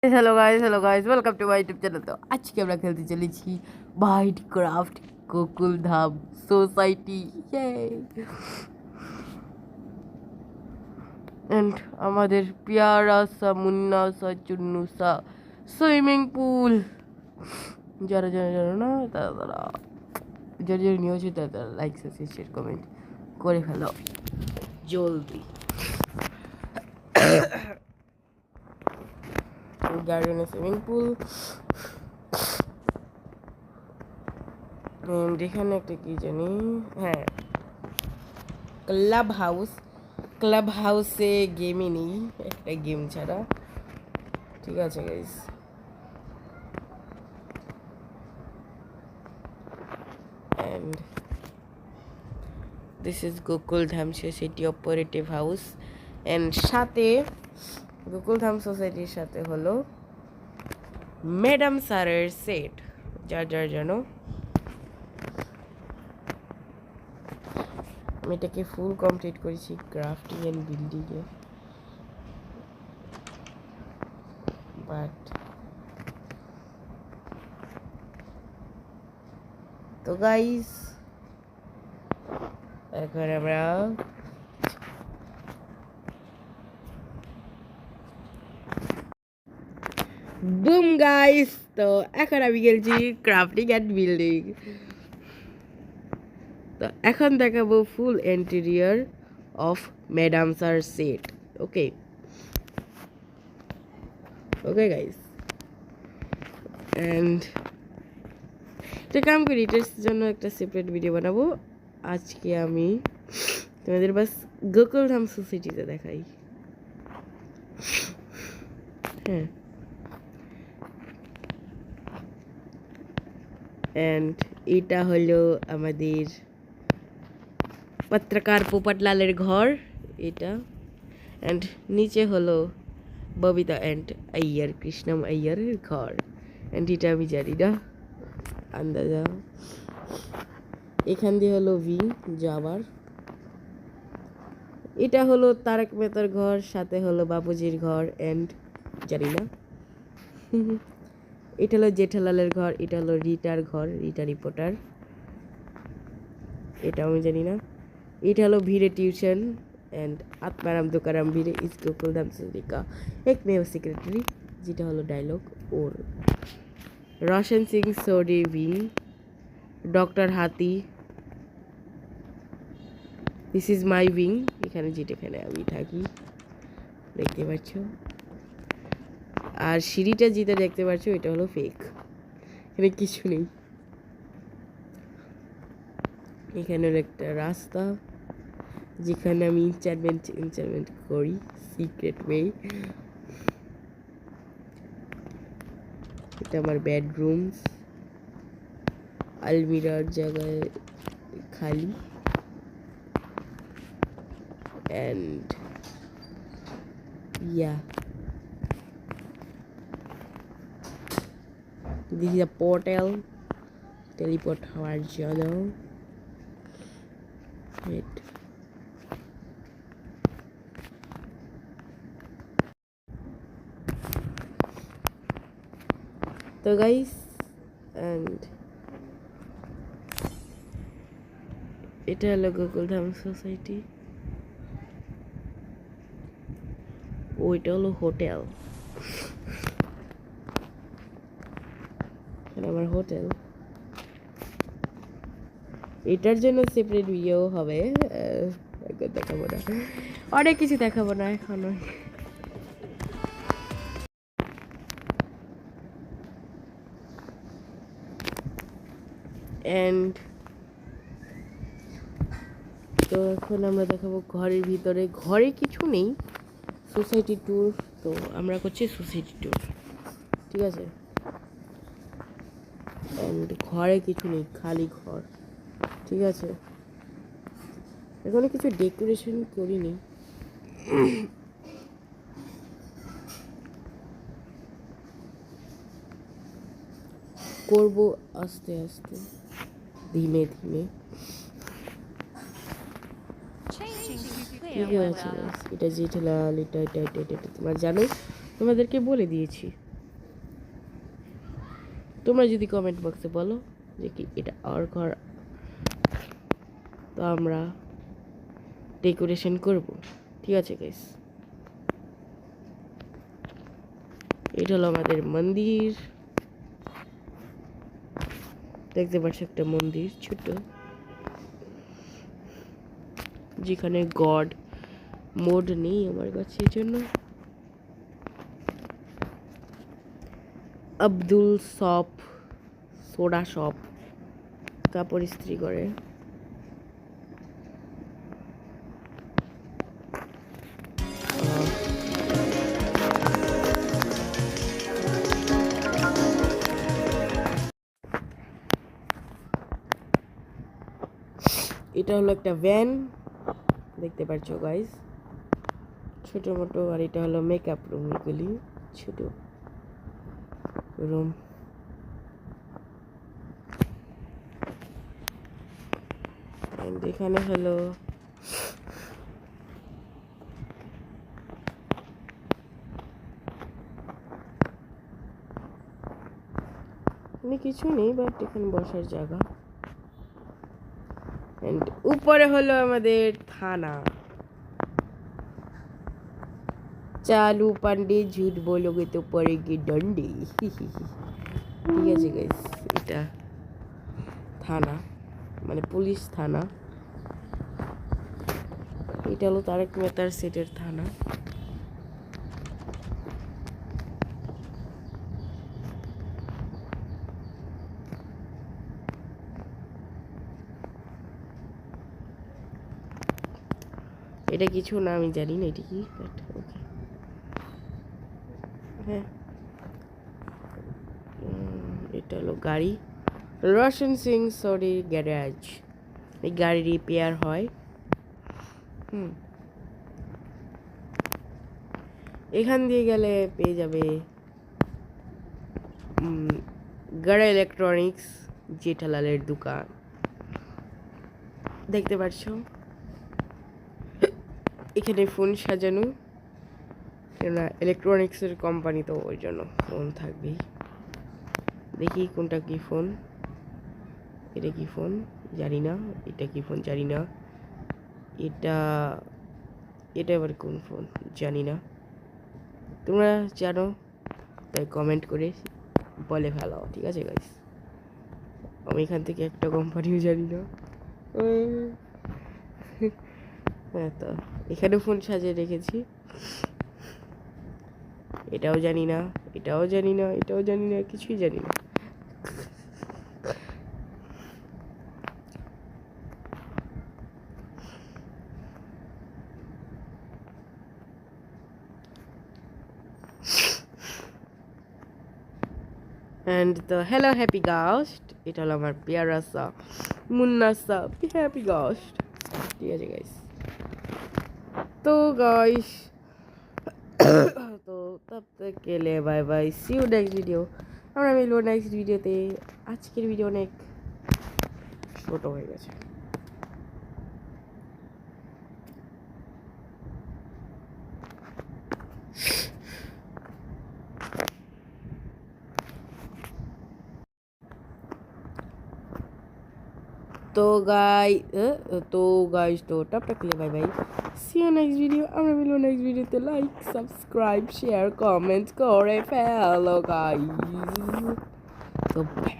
hello guys, welcome to my YouTube channel. তো আজকে আমরা খেলতে চলেছি মাইনক্রাফট গোকুলধাম সোসাইটি। এন্ড আমাদের পিয়ারা সা মুন্না সা চুন্নু সা সুইমিং পুল। যারা যারা জানো না তারা যারা যারা নিয়ে হচ্ছে তারা লাইক সাবস্ক্রাইব শেয়ার কমেন্ট করে ফেলো জলদি। গার্ডেন সুইমিং পুল এখানে একটা কি জানি, হ্যাঁ ক্লাব হাউসে গেমই নেই, একটা গেম ছাড়া। ঠিক আছে guys, and this is Gokuldham society operative house. And সাথে গোকুলধাম সোসাইটির সাথে হলো ম্যাডাম স্যারের সেট। যার যার জানো, আমি এটাকে ফুল কমপ্লিট করেছি ক্রাফটিং অ্যান্ড বিল্ডিংয়ে। বাট তো গাইস, এখন আমরা বুম গাইস, তো এখন আমি খেলছি ক্রাফটিং অ্যান্ড বিল্ডিং। তো এখন দেখাবো full interior of madam sir set. Okay okay guys, and একটা কাম করি, এটার জন্য একটা সেপারেট ভিডিও বানাবো। আজকে আমি তোমাদের বাস গোকুলধাম সোসাইটিতে দেখাই। হ্যাঁ, অ্যান্ড এটা হলো আমাদের পত্রকার পোপটলালের ঘর এটা। অ্যান্ড নিচে হলো ববিতা অ্যান্ড আইয়ার কৃষ্ণম আইয়ারের ঘর। অ্যান্ড এটা আমি জানি না আন্দাজা। এখান দিয়ে হলো উইং যাবার। এটা হলো তারক মেহতার ঘর, সাথে হলো বাপুজির ঘর অ্যান্ড জানি না। এটা হলো জেঠালালের ঘর, এটা হলো রিটার ঘর, রিটা রিপোর্টার, এটা আমি জানি না। এটা হলো ভিড়ে টিউশন অ্যান্ড আত্মারাম দোকারাম ভিড়ে ইস গোকুলধাম সোসাইটি একমেव সেক্রেটারি, যেটা হলো ডায়লগ ওর। রোশন সিং সোডি উইং, ডক্টর হাতি, দিস ইজ মাই উইং, এখানে যেটাখানে আমি থাকি দেখতে পাচ্ছ। আর সিঁড়িটা যেটা দেখতে পাচ্ছ এটা হলো ফেক, এখানে কিছু নেই। এখানে হলো একটা রাস্তা যেখানে আমি ইনচারমেন্ট করি সিক্রেট ওয়ে। এটা আমার বেডরুম, আলমিরার জায়গায় খালি। And yeah, this is a portal, teleport হওয়ার জন্য। Wait. তো গাইস, অ্যান্ড এটা হলো গোকুলধাম সোসাইটি। ওইটা হলো হোটেল, আমার হোটেল। এটার জন্য সেপারেট ভিডিও হবে, দেখাবো না, অনেক কিছু দেখাবো না এখন। অ্যান্ড তো এখন আমরা দেখাবো ঘরের ভিতরে। ঘরে কিছু নেই, সোসাইটি ট্যুর। তো আমরা করছি সোসাইটি ট্যুর, ঠিক আছে। অ্যান্ড ঘরে কিছু নেই, খালি ঘর, ঠিক আছে। এখানে কিছু ডেকোরেশন করিনি, করবো আস্তে আস্তে, ধীমে ধীমে। ঠিক আছে, এটা জেঠালাল, এটা এটা এটা এটা এটা তোমরা জানো, তোমাদেরকে বলে দিয়েছি। তোমরা যদি কমেন্ট বক্সে বলো যে কি এটা আর ঘর, তো আমরা ডেকোরেশন করব। ঠিক আছে গাইস, এটা হলো আমাদের মন্দির। দেখতে পাচ্ছ একটা মন্দির ছোট, যেখানে গড মোড নেই আমার কাছে, এই জন্য আব্দুল শপ সোডা শপ কাপড় ইস্ত্রি করে। এটা হলো একটা ভ্যান, দেখতে পাচ্ছ গাইস, ছোট মোটো। আর এটা হলো মেকআপ রুম, এগুলি ছোট রুম। এখানে হলো কিছু নেই, বাট এখানে বসার জায়গা। এন্ড উপরে হলো আমাদের থানা। চালু পান্ডে ঝুট বলোগে তো পড়েগি ডন্ডে। ঠিক আছে গাইস, এটা থানা, মানে পুলিশ থানা। এটা হলো তারক মেহতার সেটের থানা। এটা কিছু না, আমি জানি না এটা কি, বাট ওকে। হ্যাঁ, এটা হলো গাড়ি, রোশন সিং সরি গ্যারেজ। এই গাড়ি রিপেয়ার হয়। এখান দিয়ে গেলে পেয়ে যাবে গড়া ইলেকট্রনিক্স, জেঠালালের দোকান। দেখতে পাচ্ছ এখানে ফোন সাজানো, কেননা ইলেকট্রনিক্সের কোম্পানি তো ওই জন্য ফোন থাকবেই। দেখি কোনটা কি ফোন, এটা কি ফোন জানি না, এটা কি ফোন জানি না, এটা এটা আবার কোন ফোন জানি না। তোমরা জানো তাই কমেন্ট করে বলে ফেলাও, ঠিক আছে গাইস। আমি এখান থেকে একটা কোম্পানিও জানি না। হ্যাঁ, তো এখানে ফোন সাজিয়ে রেখেছি। এটাও জানি না, এটাও জানি না, এটাও জানি না, কিছুই জানি না। And the hello happy ghost, এটা হলো আমার পেয়ারা সা মুন্না সা হ্যাপি গস্ট। ঠিক আছে গাইস, তো গাইস তো তব তক কে লিয়ে bye bye, see you next video. আমরা মিলবো নেক্সট ভিডিওতে। আজকের ভিডিও অনেক ছোট হয়ে গেছে। तो गाइस तो तब तक के लिए bye bye, see you next video. আমরা মিলবো নেক্সট ভিডিওতে। লাইক সাবস্ক্রাইব শেয়ার কমেন্ট করে ফেলো গাইস। তো বাই।